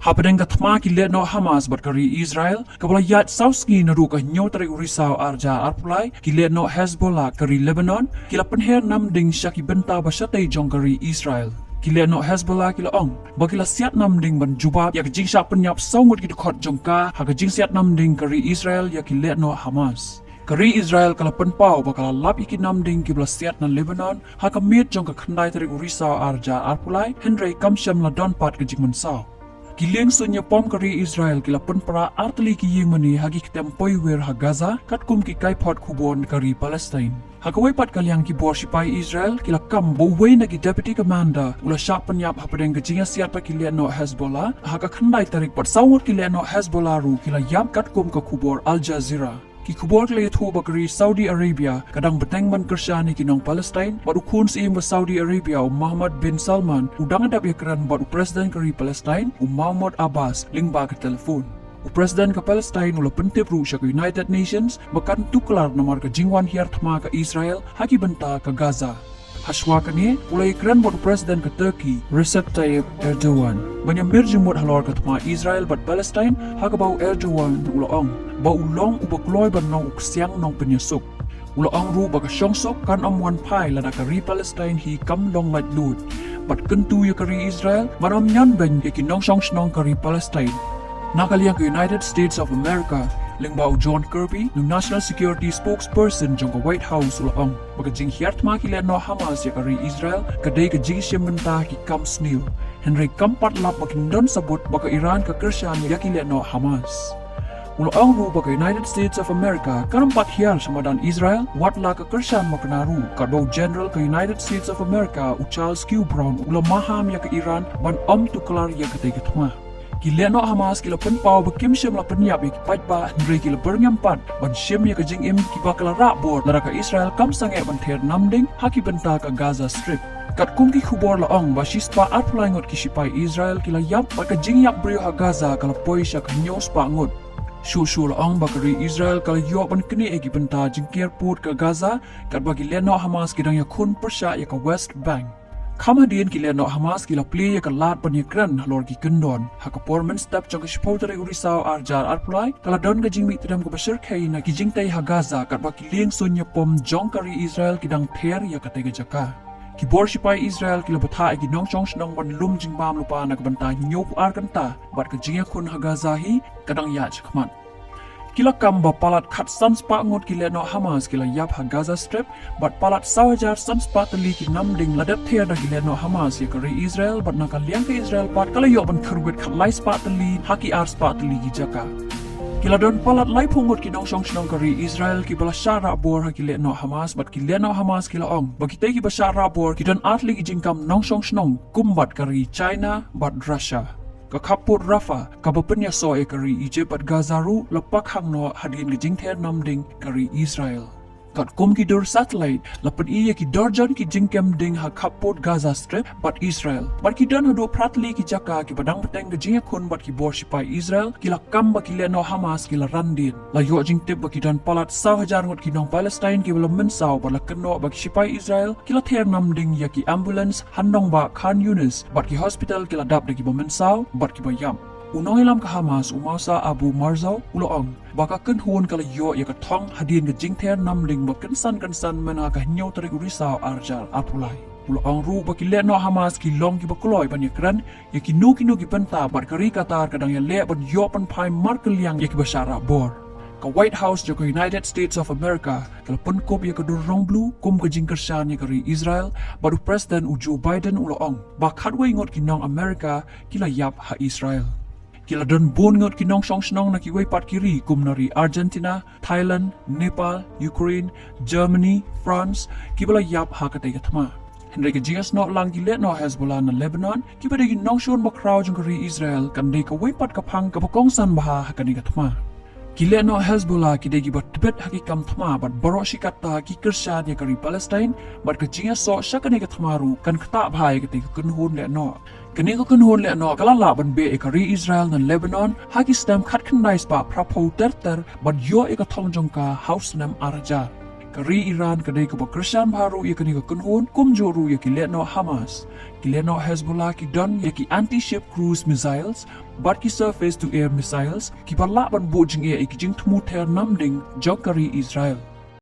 hapdeng ka thma ki le no Hamas bat kari Israel kabla yat sauski na ru ka nyo tari urisau arja arpulai ki le no Hezbollah kari Lebanon kila penher nam ding shaki benta bashatay jong kari Israel kila no Hezbollah kila ong bakila siat nam ding ban jubab yak jing sha penyap saungut ki khot jongka ha ka jing siat nam ding kari Israel yak ki le no Hamas kari Israel kala penpau bakala lap iki nam ding ki bla siat na Lebanon ha ka miet jong ka khandai tari urisau arja arpulai henry kamsham la don pat ka jing mansau Kileng sunya pom kari Israel kila penpara artli ki yemani hagi kitempoi wer ha Gaza katkum ki kai pot kubon kari Palestine. Hakawai pat kalyang ki bor sipai Israel kila kam bowei na ki deputy commander ula syak penyap hapdeng ke jinga siat pa kila no Hezbollah haka khandai tarik pat sawut kila no Hezbollah ru kila yap katkum ka kubor Al Jazeera. Ki kubor kila yathu bakari Saudi Arabia kadang beteng man kersyani ki nong Palestine badu kun siim ba Saudi Arabia Muhammad bin Salman udang adap yakran badu Presiden kari Palestine Mahmoud Abbas lingba ke telefon. Presiden ke Palestine ula pentip ru sya ke United Nations makan tuklar namar ke jingwan hiar thma ke Israel haki benta ke Gaza. Haswa kani ulai kran badu Presiden ke Turkey Recep Tayyip Erdogan banyamir jumut halor ke thma Israel bat Palestine haka bau Erdogan ula ong ba ulong ubakloi ban nong uksiang nong penyesuk ula ong ru ba ka syongsok kan amwan pai lada kari Palestine hi kam long lat lut bat kentu ya kari Israel maram nyan ben ke kinong syongsnong kari Palestine nakaliang ke United States of America lingbao John Kirby ng National Security Spokesperson jong ka White House ula ong baga jing hiart ma ki no Hamas ya kari Israel kadai ka jing siyementa ki kam snil Henry kampat lap makin don sabot baka Iran ka kersyan ya ki no Hamas Ula ang ru baka United States of America kanampat hiyan samadan Israel watla ka kersyan makanaru kadbaw General ka United States of America u Charles Q. Brown ula maham ya ka Iran ban tuklar ya ka tegatma. Kila no Hamas kila penpau bakim syam la penyap ya kipat ba Henry kila bernyampat ban syam ya ka jing im kibakala rabor lara ka Israel kam sange ban ther namding haki benta ka Gaza Strip. Kat kum ki khubor la ong ba shispa at langot ki sipai Israel kila yap ba ka jing yak brio ha Gaza kala poi sya ka nyos pa ngot. Shul ang bakari Israel kala yo ban kini egi benta jingkir port ke Gaza kat bagi leno Hamas kidang ya kun persya ya ka West Bank. Kamadian ki leno Hamas kila play ya ka lat ban yakran halor ki kendon ha ka porman step jang spotare urisau arjar arplai kala don ka jingmi tidam ka basir kai na ki jingtai ha Gaza kat bagi ling sunya pom jong kari Israel kidang ther ya ka tega jaka. Ki bor sipai Israel kila batha egi nong chong snong ban lum jingbam lupa na kabanta nyop ar kanta bat ka jinga kun ha Gaza hi kadang ya chakman. Kila kamba palat khat sanspa ngot kila no Hamas kila yap ha Gaza Strip bat palat sawajar sanspa tali ki namding ladap thea da kila no Hamas ya kari Israel bat na kaliang ke Israel pat kala yo ban khurwet khat lai spa tali haki ar spa tali ki jaka. Kila don palat lai pungot ki nong song snong kari Israel ki bala syara bor ha kila no Hamas bat kila no Hamas kila ong bagi te ki ba syara bor ki don atli ki jingkam nong song snong kumbat kari China bat Russia. Kakaput Rafa kabapenya so e kari Egypt at Gazaru lapak hang no hadin ki jingther namding kari Israel. Kat kum ki dur satellite lapat iya ki dorjan ki jingkem ding ha kaput Gaza Strip bat Israel. Bat ki don hado pratli ki jaka ki padang peteng ke jinga kun bat ki bor sipai Israel kila kamba ki le no Hamas kila randin. La yo jingtip ba ki don palat saw hajar ngot ki nong Palestine ki bala mensaw bat la keno ba ki sipai Israel kila ther namding ya ki ambulance handong ba Khan Yunis bat ki hospital kila dap de ki ba mensaw bat ki ba yam. Unong ilam ka Hamas umausa Abu Marzaw uloong baka kenhun kala yo ya ka thong hadin ka jingther namding ba kansan mena ka hinyaw tarik urisaw arjal apulay uloong ru baki le no Hamas ki long ki bakuloy ban yakran ya ki nu ki benta bat kari katar kadang ya le ban yo pan pai markeliang ya ki basara bor ka White House jo ka United States of America kala penkop ya ka durong blue kum ka jingkersan ya kari Israel baru Presiden Joe Biden uloong bakadway ngot ki nong America kila yap ha Israel. Kila don bon ngot ki nong song snong na ki way pat kiri kumnari Argentina, Thailand, Nepal, Ukraine, Germany, France, ki bala yap ha ka tega thma. Henry ka jingas no lang ki let no Hezbollah na Lebanon, ki bada ki nong shon ba crowd jong kari Israel kan de ka way pat ka phang ka bakong san baha ha ka ni ka thma. Ki let no Hezbollah ki de ki bat tibet ha ki kam thma bat baro shikata ki kershad ya kari Palestine, bat ka jingas so sha ka ni ka thma ru kan khta bhai ka te ka kunhun le no. Kani ko kunhun le no kala laban be e kari Israel na Lebanon haki stem khat khandai spa prapo terter bat yo e ka thong jong ka house nam araja Kari Iran kadai ka Krisyan baru ya kani ka kunhun kumjuru ya ki letno Hamas. Ki letno Hezbollah ki don ya ki anti-ship cruise missiles, but ki surface to air missiles, ki balak ban bojing ya ki jing tmu ter namding jog kari Israel.